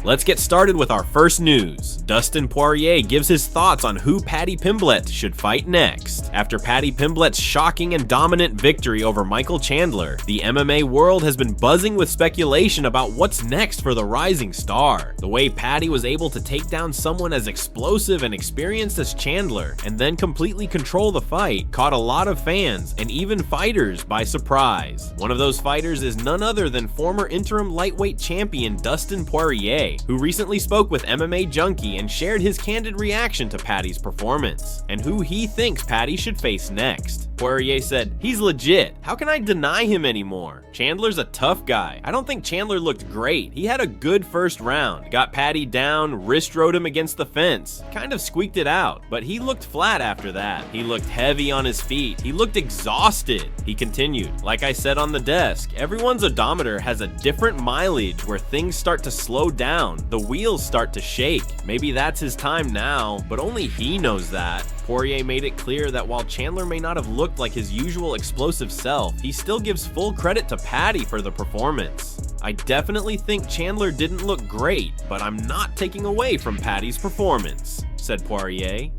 Let's get started with our first news. Dustin Poirier gives his thoughts on who Paddy Pimblett should fight next. After Paddy Pimblett's shocking and dominant victory over Michael Chandler, the MMA world has been buzzing with speculation about what's next for the rising star. The way Paddy was able to take down someone as explosive and experienced as Chandler and then completely control the fight caught a lot of fans and even fighters by surprise. One of those fighters is none other than former interim lightweight champion Dustin Poirier, who recently spoke with MMA Junkie and shared his candid reaction to Paddy's performance and who he thinks Paddy should face next. Poirier said, "He's legit. How can I deny him anymore? Chandler's a tough guy. I don't think Chandler looked great. He had a good first round. Got Paddy down, wrist rode him against the fence. Kind of squeaked it out, but he looked flat after that. He looked heavy on his feet. He looked exhausted." He continued, "Like I said on the desk, everyone's odometer has a different mileage where things start to slow down. The wheels start to shake. Maybe that's his time now, but only he knows that." Poirier made it clear that while Chandler may not have looked like his usual explosive self, he still gives full credit to Paddy for the performance. "I definitely think Chandler didn't look great, but I'm not taking away from Paddy's performance," said Poirier.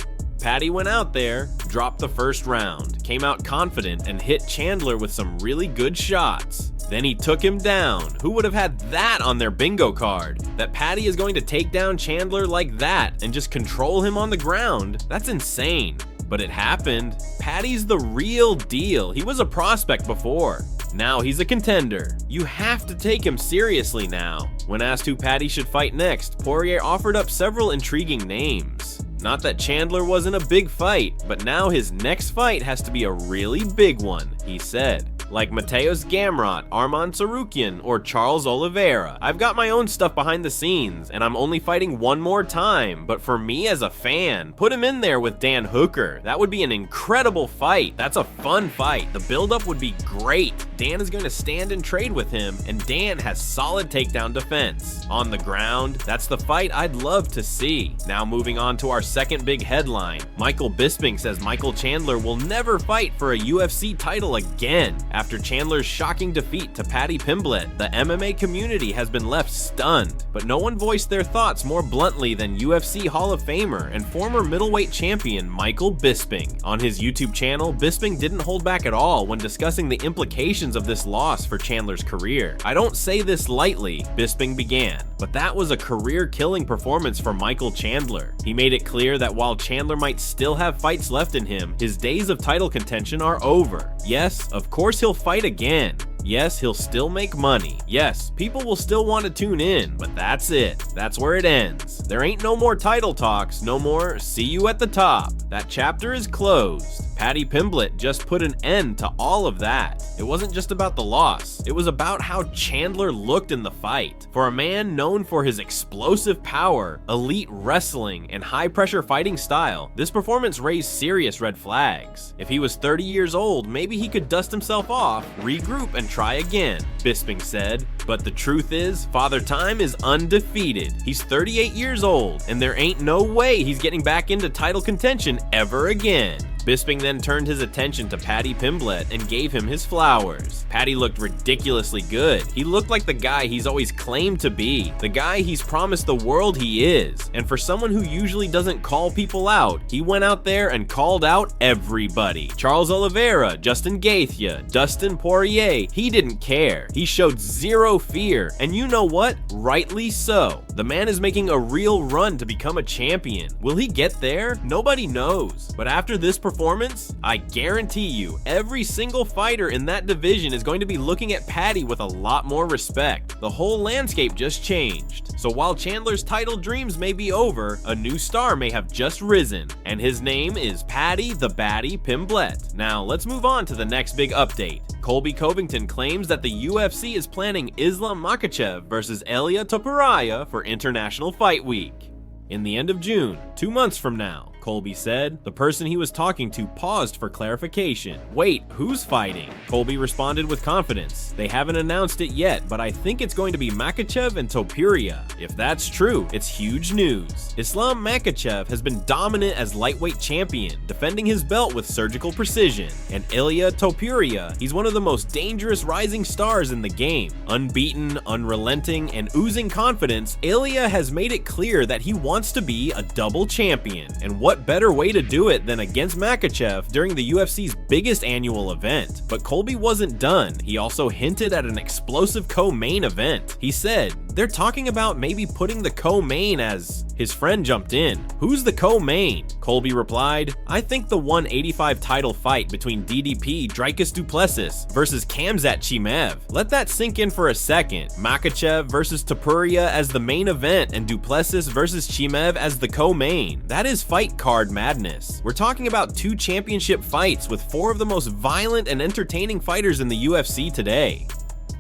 Paddy went out there, dropped the first round, came out confident and hit Chandler with some really good shots. Then he took him down. Who would have had that on their bingo card? That Paddy is going to take down Chandler like that and just control him on the ground? That's insane. But it happened. Paddy's the real deal. He was a prospect before. Now he's a contender. You have to take him seriously now. When asked who Paddy should fight next, Poirier offered up several intriguing names. Not that Chandler wasn't a big fight, but now his next fight has to be a really big one, he said. Like Mateusz Gamrot, Arman Tsarukyan, or Charles Oliveira. I've got my own stuff behind the scenes, and I'm only fighting one more time, but for me as a fan, put him in there with Dan Hooker. That would be an incredible fight. That's a fun fight. The buildup would be great. Dan is going to stand and trade with him, and Dan has solid takedown defense. On the ground, that's the fight I'd love to see. Now moving on to our second big headline. Michael Bisping says Michael Chandler will never fight for a UFC title again. After Chandler's shocking defeat to Paddy Pimblett, the MMA community has been left stunned, but no one voiced their thoughts more bluntly than UFC Hall of Famer and former middleweight champion Michael Bisping. On his YouTube channel, Bisping didn't hold back at all when discussing the implications of this loss for Chandler's career. "I don't say this lightly," Bisping began, "but that was a career-killing performance for Michael Chandler." He made it clear that while Chandler might still have fights left in him, his days of title contention are over. Yes, of course he'll fight again. Yes, he'll still make money. Yes, people will still want to tune in, but that's it. That's where it ends. There ain't no more title talks, no more "see you at the top." That chapter is closed. Paddy Pimblett just put an end to all of that. It wasn't just about the loss. It was about how Chandler looked in the fight. For a man known for his explosive power, elite wrestling, and high-pressure fighting style, this performance raised serious red flags. If he was 30 years old, maybe he could dust himself off, regroup, and try again, Bisping said. But the truth is, Father Time is undefeated. He's 38 years old, and there ain't no way he's getting back into title contention ever again. Bisping then turned his attention to Paddy Pimblett and gave him his flowers. Paddy looked ridiculously good. He looked like the guy he's always claimed to be, the guy he's promised the world he is. And for someone who usually doesn't call people out, he went out there and called out everybody. Charles Oliveira, Justin Gaethje, Dustin Poirier, he didn't care. He showed zero fear, and you know what? Rightly so. The man is making a real run to become a champion. Will he get there? Nobody knows. But after this performance, I guarantee you, every single fighter in that division is going to be looking at Paddy with a lot more respect. The whole landscape just changed. So while Chandler's title dreams may be over, a new star may have just risen, and his name is Paddy the Baddy Pimblett. Now let's move on to the next big update. Colby Covington claims that the UFC is planning Islam Makhachev versus Ilia Topuria for International Fight Week. In the end of June, 2 months from now, Colby said. The person he was talking to paused for clarification. Wait, who's fighting? Colby responded with confidence. They haven't announced it yet, but I think it's going to be Makhachev and Topuria. If that's true, it's huge news. Islam Makhachev has been dominant as lightweight champion, defending his belt with surgical precision. And Ilia Topuria, he's one of the most dangerous rising stars in the game. Unbeaten, unrelenting, and oozing confidence, Ilia has made it clear that he wants to be a double champion. And what better way to do it than against Makhachev during the UFC's biggest annual event? But Colby wasn't done. He also hinted at an explosive co-main event. He said, they're talking about maybe putting the co-main as... His friend jumped in. Who's the co-main? Colby replied, I think the 185 title fight between DDP Dricus du Plessis versus Khamzat Chimaev. Let that sink in for a second. Makhachev versus Topuria as the main event and du Plessis versus Chimaev as the co-main. That is fight card madness. We're talking about 2 championship fights with 4 of the most violent and entertaining fighters in the UFC today.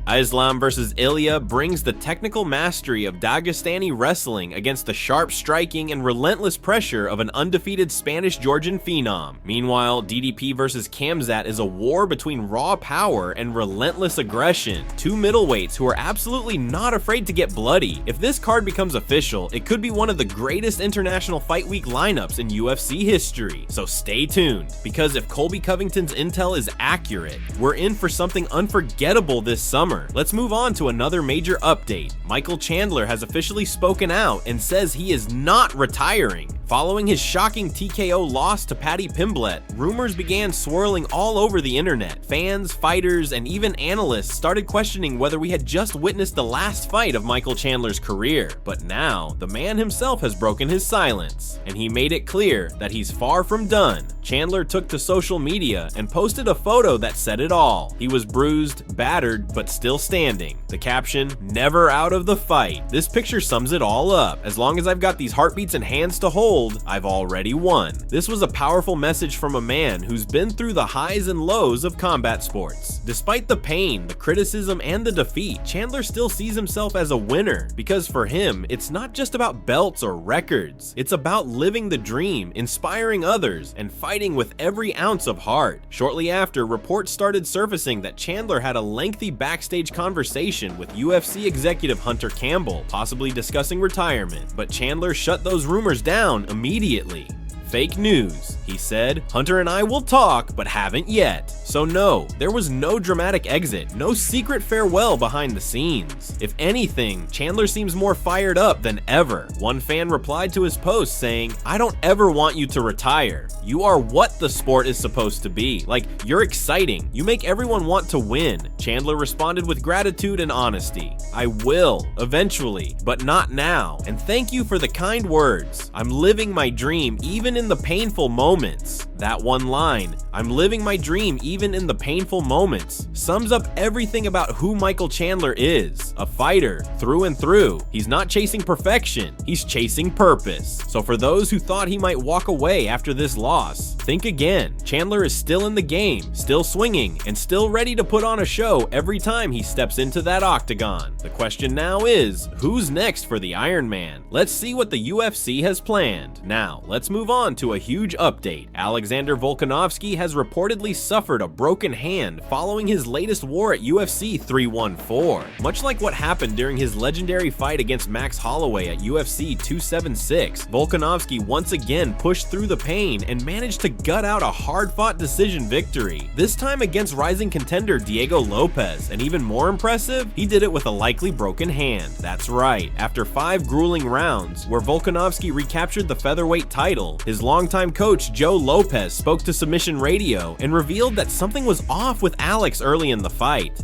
Islam vs. Ilia brings the technical mastery of Dagestani wrestling against the sharp striking and relentless pressure of an undefeated Spanish-Georgian phenom. Meanwhile, DDP vs. Khamzat is a war between raw power and relentless aggression. 2 middleweights who are absolutely not afraid to get bloody. If this card becomes official, it could be one of the greatest International Fight Week lineups in UFC history. So stay tuned, because if Colby Covington's intel is accurate, we're in for something unforgettable this summer. Let's move on to another major update. Michael Chandler has officially spoken out and says he is not retiring. Following his shocking TKO loss to Paddy Pimblett, rumors began swirling all over the internet. Fans, fighters, and even analysts started questioning whether we had just witnessed the last fight of Michael Chandler's career. But now, the man himself has broken his silence, and he made it clear that he's far from done. Chandler took to social media and posted a photo that said it all. He was bruised, battered, but still standing. The caption, "Never out of the fight." This picture sums it all up. As long as I've got these heartbeats and hands to hold, I've already won. This was a powerful message from a man who's been through the highs and lows of combat sports. Despite the pain, the criticism, and the defeat, Chandler still sees himself as a winner, because for him, it's not just about belts or records. It's about living the dream, inspiring others, and fighting with every ounce of heart. Shortly after, reports started surfacing that Chandler had a lengthy backstage conversation with UFC executive Hunter Campbell, possibly discussing retirement, but Chandler shut those rumors down immediately. Fake news, he said. Hunter and I will talk, but haven't yet. So no, there was no dramatic exit, no secret farewell behind the scenes. If anything, Chandler seems more fired up than ever. One fan replied to his post saying, I don't ever want you to retire. You are what the sport is supposed to be. Like, you're exciting. You make everyone want to win. Chandler responded with gratitude and honesty. I will, eventually, but not now. And thank you for the kind words. I'm living my dream even in the painful moments. That one line, I'm living my dream even in the painful moments, sums up everything about who Michael Chandler is. A fighter, through and through. He's not chasing perfection, he's chasing purpose. So for those who thought he might walk away after this loss, think again. Chandler is still in the game, still swinging, and still ready to put on a show every time he steps into that octagon. The question now is, who's next for the Iron Man? Let's see what the UFC has planned. Now, let's move on to a huge update. Alexander Volkanovski has reportedly suffered a broken hand following his latest war at UFC 314. Much like what happened during his legendary fight against Max Holloway at UFC 276, Volkanovski once again pushed through the pain and managed to gut out a hard-fought decision victory. This time against rising contender Diego Lopez, and even more impressive, he did it with a likely broken hand. That's right, after 5 grueling rounds, where Volkanovski recaptured the featherweight title, his longtime coach Joe Lopez spoke to Submission Radio and revealed that something was off with Alex early in the fight.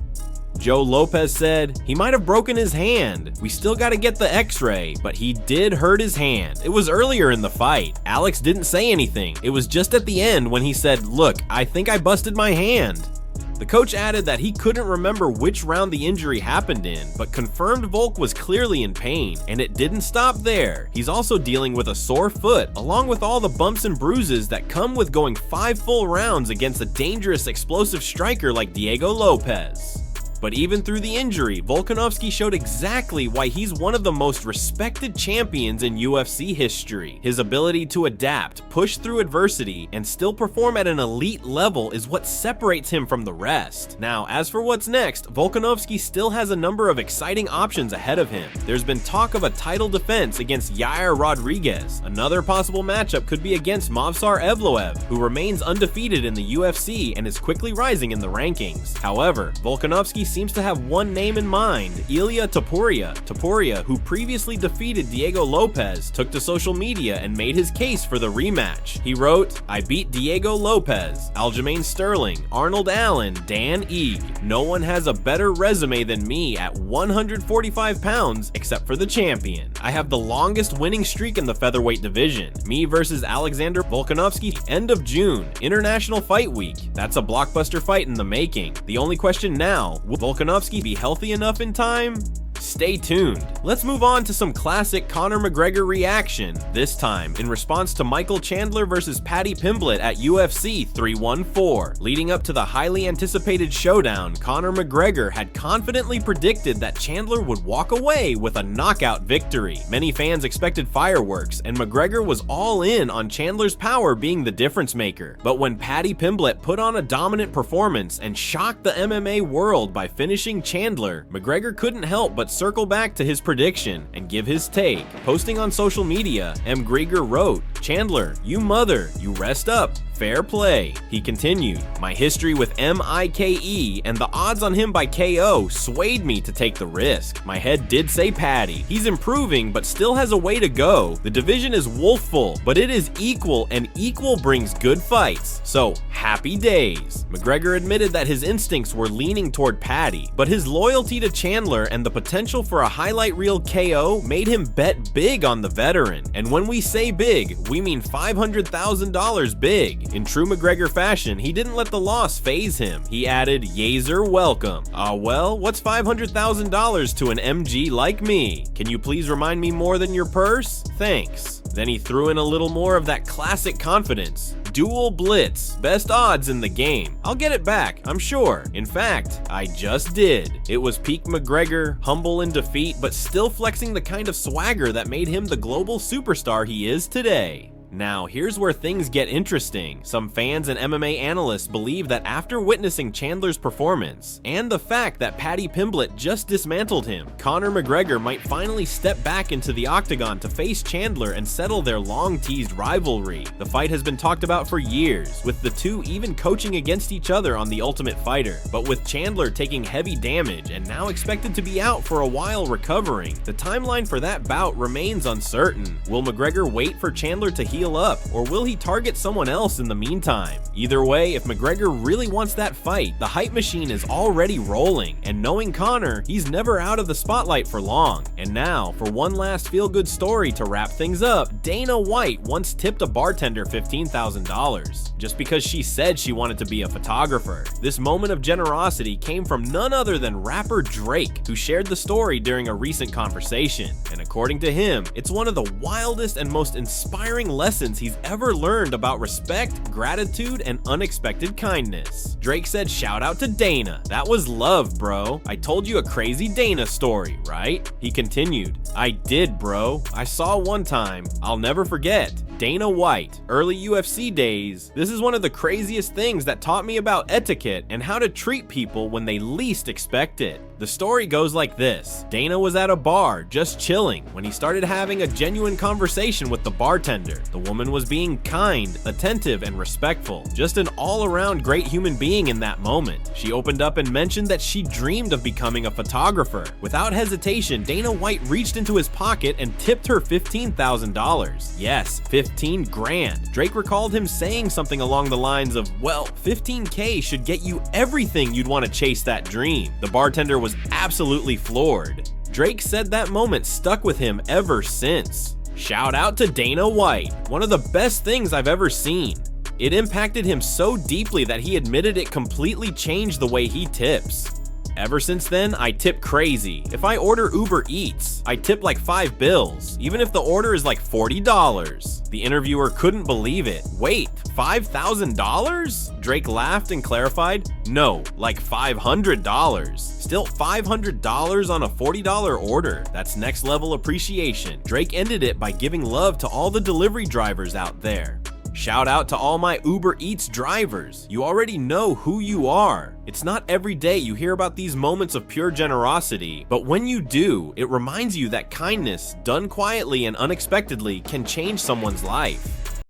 Joe Lopez said, he might have broken his hand. We still gotta get the x-ray, but he did hurt his hand. It was earlier in the fight. Alex didn't say anything. It was just at the end when he said, look, I think I busted my hand. The coach added that he couldn't remember which round the injury happened in, but confirmed Volk was clearly in pain, and it didn't stop there. He's also dealing with a sore foot, along with all the bumps and bruises that come with going 5 full rounds against a dangerous explosive striker like Diego Lopez. But even through the injury, Volkanovski showed exactly why he's one of the most respected champions in UFC history. His ability to adapt, push through adversity, and still perform at an elite level is what separates him from the rest. Now, as for what's next, Volkanovski still has a number of exciting options ahead of him. There's been talk of a title defense against Yair Rodriguez. Another possible matchup could be against Movsar Evloev, who remains undefeated in the UFC and is quickly rising in the rankings. However, Volkanovski seems to have one name in mind, Ilia Topuria. Topuria, who previously defeated Diego Lopez, took to social media and made his case for the rematch. He wrote, "I beat Diego Lopez, Aljamain Sterling, Arnold Allen, Dan Ige. No one has a better resume than me at 145 pounds except for the champion. I have the longest winning streak in the featherweight division. Me versus Alexander Volkanovski, end of June, International Fight Week. That's a blockbuster fight in the making. The only question now, will Volkanovski be healthy enough in time? Stay tuned. Let's move on to some classic Conor McGregor reaction, this time in response to Michael Chandler versus Paddy Pimblett at UFC 314. Leading up to the highly anticipated showdown, Conor McGregor had confidently predicted that Chandler would walk away with a knockout victory. Many fans expected fireworks, and McGregor was all in on Chandler's power being the difference maker. But when Paddy Pimblett put on a dominant performance and shocked the MMA world by finishing Chandler, McGregor couldn't help but circle back to his prediction and give his take. Posting on social media, McGregor wrote, "Chandler, you mother, you rest up. Fair play." He continued, "My history with Mike and the odds on him by KO swayed me to take the risk. My head did say Paddy. He's improving, but still has a way to go. The division is wolf-full, but it is equal, and equal brings good fights. So, happy days." McGregor admitted that his instincts were leaning toward Paddy, but his loyalty to Chandler and the potential for a highlight reel KO made him bet big on the veteran. And when we say big, we mean $500,000 big. In true McGregor fashion, he didn't let the loss faze him. He added, "Yazer, welcome. Well, what's $500,000 to an MG like me? Can you please remind me more than your purse? Thanks." Then he threw in a little more of that classic confidence. "Dual blitz, best odds in the game. I'll get it back, I'm sure. In fact, I just did." It was peak McGregor, humble in defeat, but still flexing the kind of swagger that made him the global superstar he is today. Now, here's where things get interesting. Some fans and MMA analysts believe that after witnessing Chandler's performance, and the fact that Paddy Pimblett just dismantled him, Conor McGregor might finally step back into the octagon to face Chandler and settle their long-teased rivalry. The fight has been talked about for years, with the two even coaching against each other on The Ultimate Fighter. But with Chandler taking heavy damage and now expected to be out for a while recovering, the timeline for that bout remains uncertain. Will McGregor wait for Chandler to heal up, or will he target someone else in the meantime? Either way, if McGregor really wants that fight, the hype machine is already rolling, and knowing Conor, he's never out of the spotlight for long. And now, for one last feel-good story to wrap things up, Dana White once tipped a bartender $15,000, just because she said she wanted to be a photographer. This moment of generosity came from none other than rapper Drake, who shared the story during a recent conversation. And according to him, it's one of the wildest and most inspiring lessons he's ever learned about respect, gratitude, and unexpected kindness. Drake said, "Shout out to Dana. That was love, bro. I told you a crazy Dana story, right?" He continued, "I did, bro. I saw one time. I'll never forget. Dana White, early UFC days. This is one of the craziest things that taught me about etiquette and how to treat people when they least expect it. The story goes like this. Dana was at a bar, just chilling, when he started having a genuine conversation with the bartender. The woman was being kind, attentive, and respectful. Just an all-around great human being in that moment. She opened up and mentioned that she dreamed of becoming a photographer. Without hesitation, Dana White reached into his pocket and tipped her $15,000. Yes, 15 grand. Drake recalled him saying something along the lines of, well, 15K should get you everything you'd want to chase that dream. The bartender was absolutely floored. Drake said that moment stuck with him ever since. Shout out to Dana White, one of the best things I've ever seen. It impacted him so deeply that he admitted it completely changed the way he tips. Ever since then, I tip crazy. If I order Uber Eats, I tip like $5, even if the order is like $40. The interviewer couldn't believe it. Wait, $5,000? Drake laughed and clarified, no, like $500. Still $500 on a $40 order. That's next level appreciation. Drake ended it by giving love to all the delivery drivers out there. Shout out to all my Uber Eats drivers. You already know who you are. It's not every day you hear about these moments of pure generosity, but when you do, it reminds you that kindness, done quietly and unexpectedly, can change someone's life.